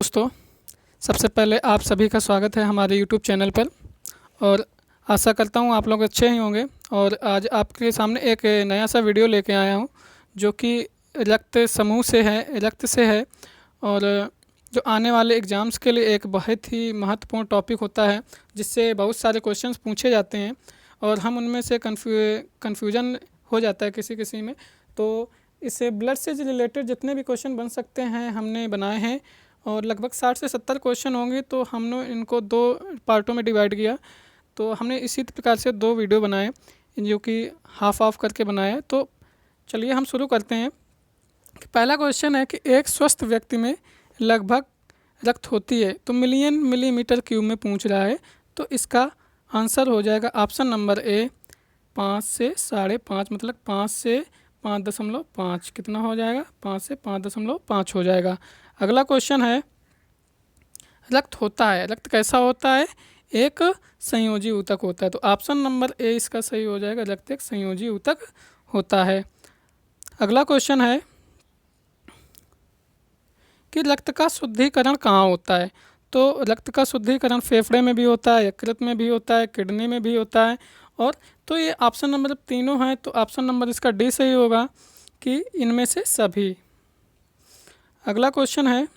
दोस्तों, सबसे पहले आप सभी का स्वागत है हमारे यूट्यूब चैनल पर। और आशा करता हूँ आप लोग अच्छे ही होंगे। और आज आपके सामने एक नया सा वीडियो लेके आया हूँ जो कि रक्त से है। और जो आने वाले एग्ज़ाम्स के लिए एक बहुत ही महत्वपूर्ण टॉपिक होता है, जिससे बहुत सारे क्वेश्चंस पूछे जाते हैं और हम उनमें से कन्फ्यूजन हो जाता है किसी किसी में। तो इससे ब्लड से रिलेटेड जितने भी क्वेश्चन बन सकते हैं हमने बनाए हैं, और लगभग 60 से 70 क्वेश्चन होंगे। तो हमने इनको 2 पार्टों में डिवाइड किया। तो हमने इसी प्रकार से 2 वीडियो बनाए जो कि हाफ ऑफ करके बनाए। तो चलिए हम शुरू करते हैं। कि पहला क्वेश्चन है कि एक स्वस्थ व्यक्ति में लगभग रक्त होती है तो मिलियन मिलीमीटर क्यूब में पूछ रहा है। तो इसका आंसर हो जाएगा ऑप्शन नंबर ए 5 से 5.5, मतलब 5 से 5.5 कितना हो जाएगा, 5 से 5.5 हो जाएगा। अगला क्वेश्चन है, रक्त कैसा होता है? एक संयोजी ऊतक होता है। तो ऑप्शन नंबर ए इसका सही हो जाएगा, रक्त एक संयोजी ऊतक होता है। अगला क्वेश्चन है कि रक्त का शुद्धिकरण कहाँ होता है? तो रक्त का शुद्धिकरण फेफड़े में भी होता है, यकृत में भी होता है, किडनी में भी होता है। और तो ये ऑप्शन नंबर तीनों हैं, तो ऑप्शन नंबर इसका डी सही होगा कि इनमें से सभी। अगला क्वेश्चन है,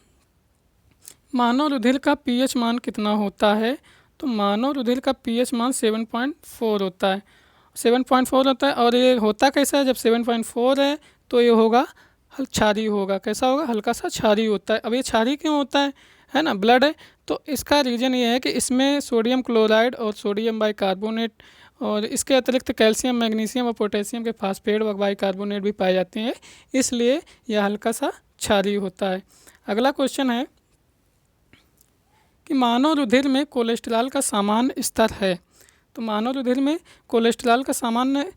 मानव रुधिर का पीएच मान कितना होता है? तो मानव रुधिर का पीएच मान 7.4 होता है। 7.4 होता है। और ये होता कैसा है? जब 7.4 है तो ये होगा क्षारीय होगा। कैसा होगा? हल्का सा क्षारीय होता है। अब ये क्षारीय क्यों होता है ना, ब्लड है। तो इसका रीज़न ये है कि इसमें सोडियम क्लोराइड और सोडियम बाइकार्बोनेट और इसके अतिरिक्त कैल्शियम, मैग्नीशियम और पोटेशियम के फास्फेट व बाइकार्बोनेट भी पाए जाते हैं, इसलिए यह हल्का सा क्षारीय होता है। अगला क्वेश्चन है कि मानव रुधिर में कोलेस्ट्रॉल का सामान्य स्तर है। तो मानव रुधिर में कोलेस्ट्रॉल का सामान्य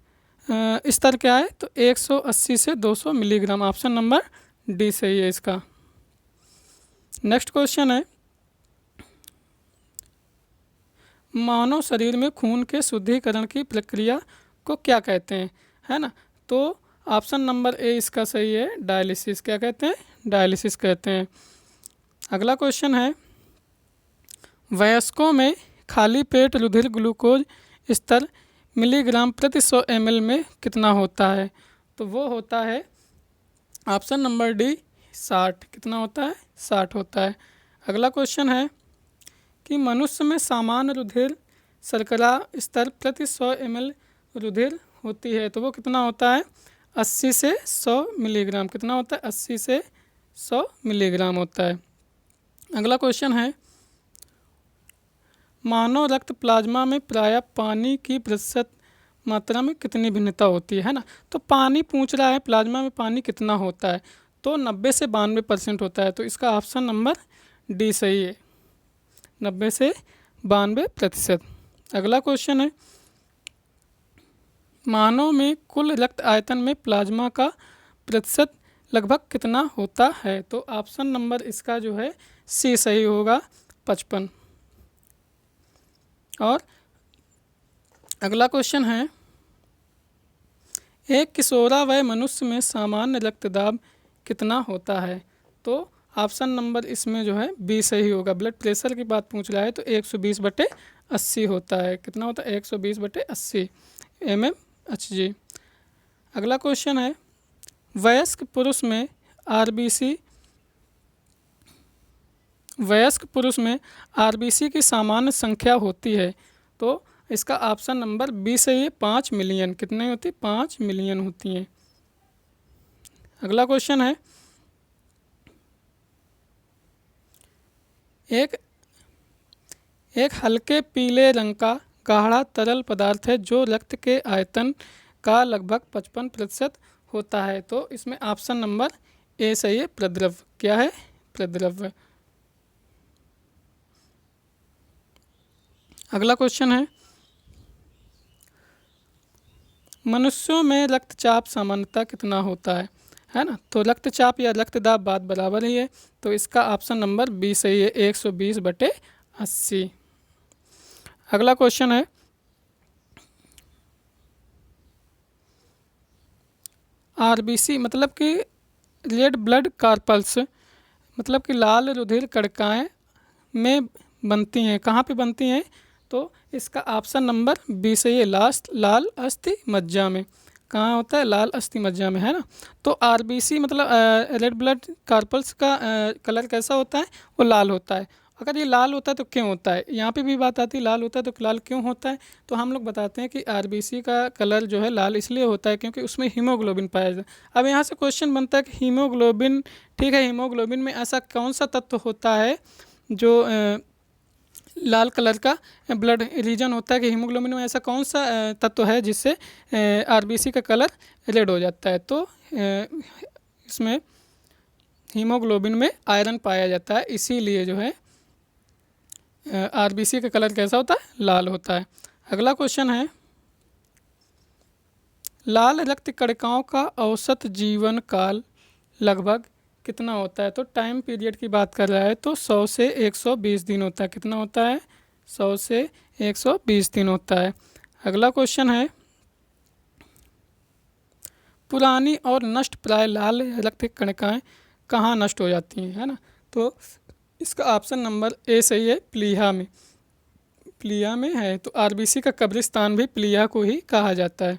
स्तर क्या है? तो 180 से 200 मिलीग्राम। ऑप्शन नंबर डी सही है इसका। नेक्स्ट क्वेश्चन है, मानव शरीर में खून के शुद्धिकरण की प्रक्रिया को क्या कहते हैं, है ना? तो ऑप्शन नंबर ए इसका सही है, डायलिसिस। क्या कहते हैं? डायलिसिस कहते हैं। अगला क्वेश्चन है, वयस्कों में खाली पेट रुधिर ग्लूकोज स्तर मिलीग्राम प्रति 100 ml में कितना होता है? तो वो होता है ऑप्शन नंबर डी 60। कितना होता है? 60 होता है। अगला क्वेश्चन है कि मनुष्य में सामान्य रुधिर शर्करा स्तर प्रति 100 ml रुधिर होती है, तो वो कितना होता है? 80 से 100 मिलीग्राम। कितना होता है? 80 से 100 मिलीग्राम होता है। अगला क्वेश्चन है, मानव रक्त प्लाज्मा में प्रायः पानी की प्रतिशत मात्रा में कितनी भिन्नता होती है ना? तो पानी पूछ रहा है, प्लाज्मा में पानी कितना होता है? तो 90 से 92% होता है। तो इसका ऑप्शन नंबर डी सही है, 90 से 92%। अगला क्वेश्चन है, मानव में कुल रक्त आयतन में प्लाज्मा का प्रतिशत लगभग कितना होता है? तो ऑप्शन नंबर इसका जो है सी सही होगा, 55। और अगला क्वेश्चन है, एक किशोरावय मनुष्य में सामान्य रक्तदाब कितना होता है? तो ऑप्शन नंबर इसमें जो है बी सही होगा। ब्लड प्रेशर की बात पूछ रहा है तो 120/80 होता है। कितना होता है? 120/80 mmHg। अगला क्वेश्चन है, वयस्क पुरुष में आरबीसी की सामान्य संख्या होती है। तो इसका ऑप्शन नंबर बी सही है, 5 मिलियन। कितने होती? 5 मिलियन होती हैं। अगला क्वेश्चन है, एक हल्के पीले रंग का गाढ़ा तरल पदार्थ है जो रक्त के आयतन का लगभग 55% होता है। तो इसमें ऑप्शन नंबर ए सही है, प्रद्रव। क्या है? प्रद्रव। अगला क्वेश्चन है, मनुष्यों में रक्तचाप सामान्यतः कितना होता है ना? तो रक्तचाप या रक्तदाब बात बराबर ही है। तो इसका ऑप्शन नंबर बी सही है, 120/80। अगला क्वेश्चन है, आरबीसी मतलब कि रेड ब्लड कार्पल्स मतलब कि लाल रुधिर कणिकाएँ में बनती हैं। कहाँ पे बनती हैं? तो इसका ऑप्शन नंबर बी सही है, लाल अस्थि मज्जा में। कहाँ होता है? लाल अस्थि मज्जा में, है ना। तो आरबीसी मतलब रेड ब्लड कार्पल्स का कलर कैसा होता है? वो लाल होता है। अगर ये लाल होता है तो क्यों होता है? यहाँ पे भी बात आती है, लाल होता है तो लाल क्यों होता है? तो हम लोग बताते हैं कि आरबीसी का कलर जो है लाल इसलिए होता है क्योंकि उसमें हीमोग्लोबिन पाया जाता है। अब यहाँ से क्वेश्चन बनता है कि हीमोग्लोबिन, ठीक है, हीमोग्लोबिन में ऐसा कौन सा तत्व होता है जो लाल कलर का ब्लड रीजन होता है, कि हीमोग्लोबिन में ऐसा कौन सा तत्व है जिससे आरबीसी का कलर रेड हो जाता है? तो इसमें हीमोग्लोबिन में आयरन पाया जाता है, इसीलिए जो है आरबीसी का कलर कैसा होता है? लाल होता है। अगला क्वेश्चन है, लाल रक्त कणिकाओं का औसत जीवन काल लगभग कितना होता है? तो टाइम पीरियड की बात कर रहा है तो 100 से 120 दिन होता है। कितना होता है? 100 से 120 दिन होता है। अगला क्वेश्चन है, पुरानी और नष्ट प्राय लाल रक्त कणिकाएँ कहाँ नष्ट हो जाती हैं, है ना। तो इसका ऑप्शन नंबर ए सही है, प्लीहा में। प्लीहा में है, तो आरबीसी का कब्रिस्तान भी प्लीहा को ही कहा जाता है।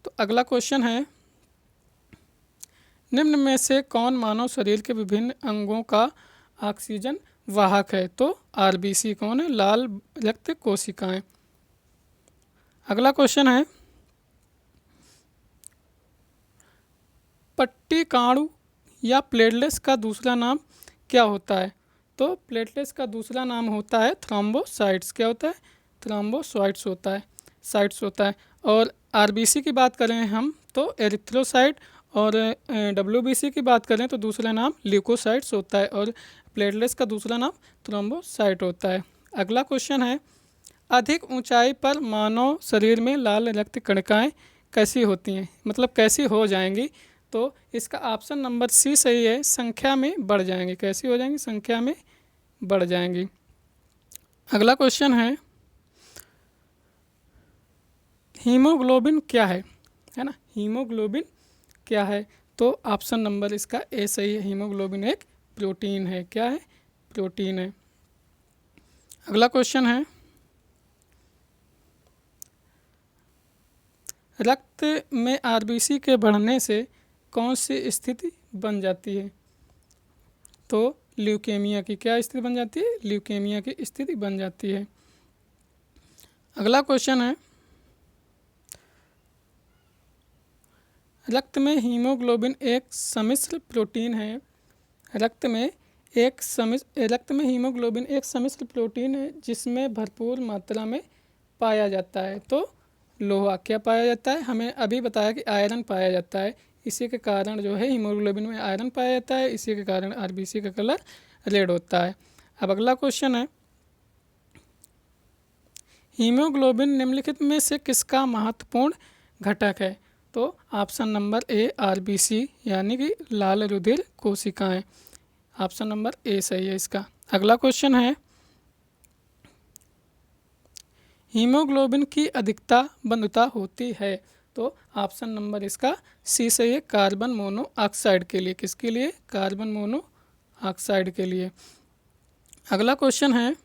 तो अगला क्वेश्चन है, निम्न में से कौन मानव शरीर के विभिन्न अंगों का ऑक्सीजन वाहक है? तो आरबीसी कौन है? लाल रक्त कोशिकाएं। अगला क्वेश्चन है, पट्टिकाणु या प्लेटलेट्स का दूसरा नाम क्या होता है? तो प्लेटलेट्स का दूसरा नाम होता है थ्रोम्बोसाइट्स। क्या होता है? थ्रोम्बोसाइट्स होता है, साइट्स होता है। और आरबीसी की बात करें हम तो एरिथ्रोसाइट, और डब्ल्यूबीसी की बात करें तो दूसरा नाम ल्यूकोसाइट्स होता है, और प्लेटलेट्स का दूसरा नाम थ्रोम्बोसाइट होता है। अगला क्वेश्चन है, अधिक ऊंचाई पर मानव शरीर में लाल रक्त कणिकाएँ कैसी होती हैं, मतलब कैसी हो जाएंगी? तो इसका ऑप्शन नंबर सी सही है, संख्या में बढ़ जाएंगी। कैसी हो जाएंगी? संख्या में बढ़ जाएंगी। अगला क्वेश्चन है, हीमोग्लोबिन क्या है ना। हीमोग्लोबिन क्या है? तो ऑप्शन नंबर इसका ए सही है, हीमोग्लोबिन एक प्रोटीन है। क्या है? प्रोटीन है। अगला क्वेश्चन है, रक्त में आरबीसी के बढ़ने से कौन सी स्थिति बन जाती है? तो ल्यूकेमिया की क्या स्थिति बन जाती है? ल्यूकेमिया की स्थिति बन जाती है। अगला क्वेश्चन है, रक्त में हीमोग्लोबिन एक सम्मिश्र प्रोटीन है। रक्त में हीमोग्लोबिन एक सम्मिश्र प्रोटीन है जिसमें भरपूर मात्रा में पाया जाता है। तो लोहा क्या पाया जाता है? हमें अभी बताया कि आयरन पाया जाता है, इसी के कारण जो है हीमोग्लोबिन में आयरन पाया जाता है, इसी के कारण आरबीसी का कलर रेड होता है। अब अगला क्वेश्चन है, हीमोग्लोबिन निम्नलिखित में से किसका महत्वपूर्ण घटक है? तो ऑप्शन नंबर ए आरबीसी यानी कि लाल रुधिर कोशिकाएं। ऑप्शन नंबर ए सही है इसका। अगला क्वेश्चन है, हीमोग्लोबिन की अधिकता बंधुता होती है। तो ऑप्शन नंबर इसका सी सही है, कार्बन मोनोऑक्साइड के लिए। किसके लिए? कार्बन मोनोऑक्साइड के लिए। अगला क्वेश्चन है,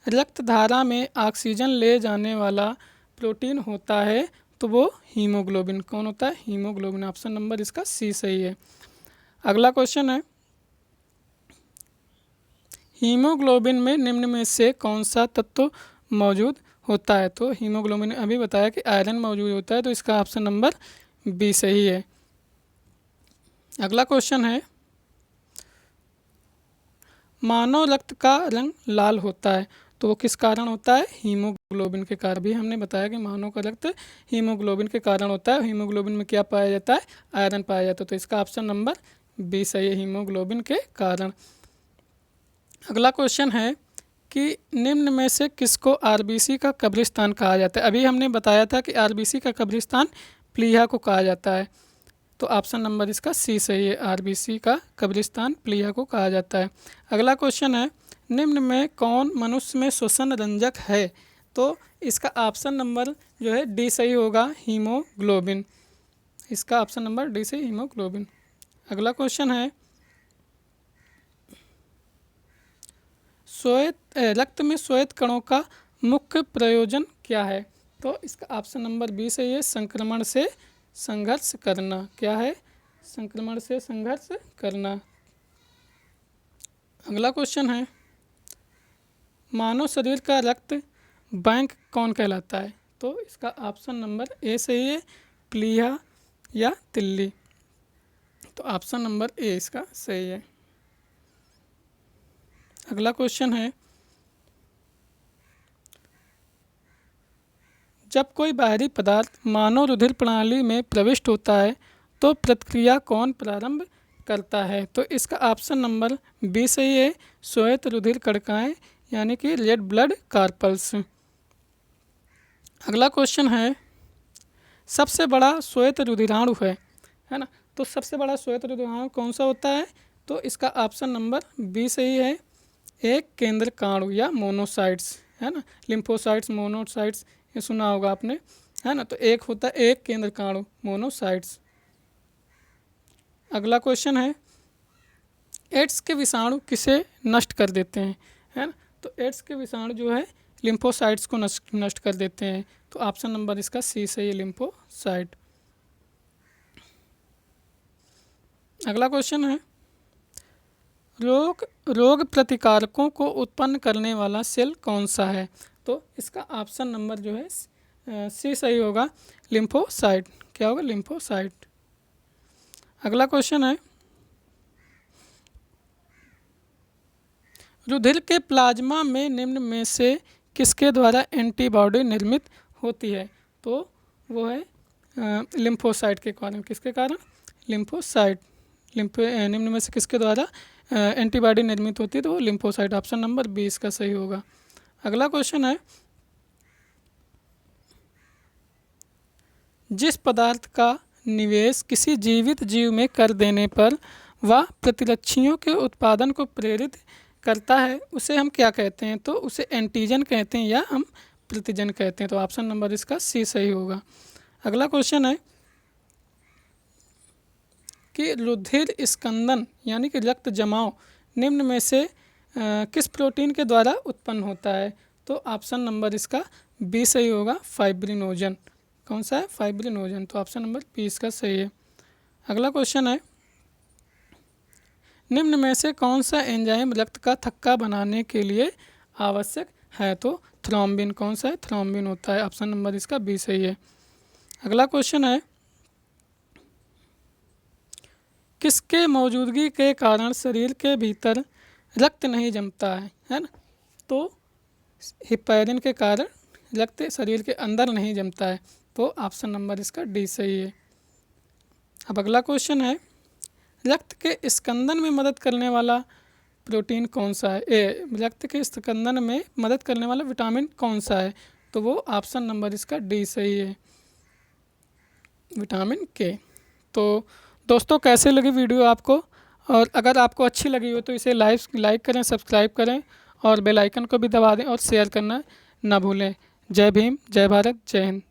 रक्त धारा में ऑक्सीजन ले जाने वाला प्रोटीन होता है तो वो हीमोग्लोबिन। कौन होता है? हीमोग्लोबिन। ऑप्शन नंबर इसका सी सही है। अगला क्वेश्चन है, हीमोग्लोबिन में निम्न में से कौन सा तत्व मौजूद होता है? तो हीमोग्लोबिन अभी बताया कि आयरन मौजूद होता है, तो इसका ऑप्शन नंबर बी सही है। अगला क्वेश्चन है, मानव रक्त का रंग लाल होता है तो वो किस कारण होता है? हीमोग्लोबिन के कारण। भी हमने बताया कि मानव का रक्त हीमोग्लोबिन के कारण होता है। हीमोग्लोबिन में क्या पाया जाता है? आयरन पाया जाता है, तो इसका ऑप्शन नंबर बी सही है, हीमोग्लोबिन के कारण। अगला क्वेश्चन है कि निम्न में से किसको आरबीसी का कब्रिस्तान कहा जाता है? अभी हमने बताया था कि आरबीसी का कब्रिस्तान प्लीहा को कहा जाता है, तो ऑप्शन नंबर इसका सी सही है, आरबीसी का कब्रिस्तान प्लीहा को कहा जाता है। अगला क्वेश्चन है, निम्न में कौन मनुष्य में श्वसन रंजक है? तो इसका ऑप्शन नंबर जो है डी सही होगा, हीमोग्लोबिन। इसका ऑप्शन नंबर डी सही, हीमोग्लोबिन। अगला क्वेश्चन है रक्त में श्वेत कणों का मुख्य प्रयोजन क्या है? तो इसका ऑप्शन नंबर बी सही है, संक्रमण से संघर्ष करना। क्या है? संक्रमण से संघर्ष करना। अगला क्वेश्चन है मानव शरीर का रक्त बैंक कौन कहलाता है? तो इसका ऑप्शन नंबर ए सही है, प्लीहा या तिल्ली। तो ऑप्शन नंबर ए इसका सही है। अगला क्वेश्चन है जब कोई बाहरी पदार्थ मानव रुधिर प्रणाली में प्रविष्ट होता है तो प्रतिक्रिया कौन प्रारंभ करता है? तो इसका ऑप्शन नंबर बी सही है, श्वेत रुधिर कणिकाएं यानी कि रेड ब्लड कार्पल्स। अगला क्वेश्चन है सबसे बड़ा श्वेत रुधिराणु है ना? तो सबसे बड़ा श्वेत रुधिराणु कौन सा होता है? तो इसका ऑप्शन नंबर बी सही है, एक केंद्रकाणु या मोनोसाइट्स, है ना? लिम्फोसाइट्स, मोनोसाइट्स ये सुना होगा आपने, है ना? तो एक होता है एक केंद्रकाणु, मोनोसाइट्स। अगला क्वेश्चन है एड्स के विषाणु किसे नष्ट कर देते हैं? है ना? तो एड्स के विषाणु जो है लिम्फोसाइट्स को नष्ट कर देते हैं। तो ऑप्शन नंबर इसका सी सही है, लिम्फोसाइट। अगला क्वेश्चन है रोग प्रतिकारकों को उत्पन्न करने वाला सेल कौन सा है? तो इसका ऑप्शन नंबर जो है सी सही होगा, लिम्फोसाइट। क्या होगा? लिम्फोसाइट। अगला क्वेश्चन है रुधिर के प्लाज्मा में निम्न में से किसके द्वारा एंटीबॉडी निर्मित होती है? तो वो है लिम्फोसाइट के कारण। किसके कारण? लिम्फोसाइट। निम्न में से किसके द्वारा एंटीबॉडी निर्मित होती है? तो वो लिम्फोसाइट। ऑप्शन नंबर 20 का सही होगा। अगला क्वेश्चन है जिस पदार्थ का निवेश किसी जीवित जीव में कर देने पर वह प्रतिरक्षियों के उत्पादन को प्रेरित करता है उसे हम क्या कहते हैं? तो उसे एंटीजन कहते हैं या हम प्रतिजन कहते हैं। तो ऑप्शन नंबर इसका सी सही होगा। अगला क्वेश्चन है कि रुधिर स्कंदन यानी कि रक्त जमाव निम्न में से किस प्रोटीन के द्वारा उत्पन्न होता है? तो ऑप्शन नंबर इसका बी सही होगा, फाइब्रिनोजन। कौन सा है? फाइब्रिनोजन। तो ऑप्शन नंबर बी इसका सही है। अगला क्वेश्चन है निम्न में से कौन सा एंजाइम रक्त का थक्का बनाने के लिए आवश्यक है? तो थ्रोम्बिन। कौन सा है? थ्रोम्बिन होता है। ऑप्शन नंबर इसका बी सही है। अगला क्वेश्चन है किसके मौजूदगी के कारण शरीर के भीतर रक्त नहीं जमता है ना? तो हिपैरिन के कारण रक्त शरीर के अंदर नहीं जमता है। तो ऑप्शन नंबर इसका डी सही है। अब अगला क्वेश्चन है रक्त के स्कंदन में मदद करने वाला प्रोटीन कौन सा है? रक्त के स्कंदन में मदद करने वाला विटामिन कौन सा है? तो वो ऑप्शन नंबर इसका डी सही है, विटामिन के। तो दोस्तों कैसे लगी वीडियो आपको? और अगर आपको अच्छी लगी हो तो इसे लाइक करें, सब्सक्राइब करें और बेल आइकन को भी दबा दें और शेयर करना ना भूलें। जय भीम, जय भारत, जय हिंद।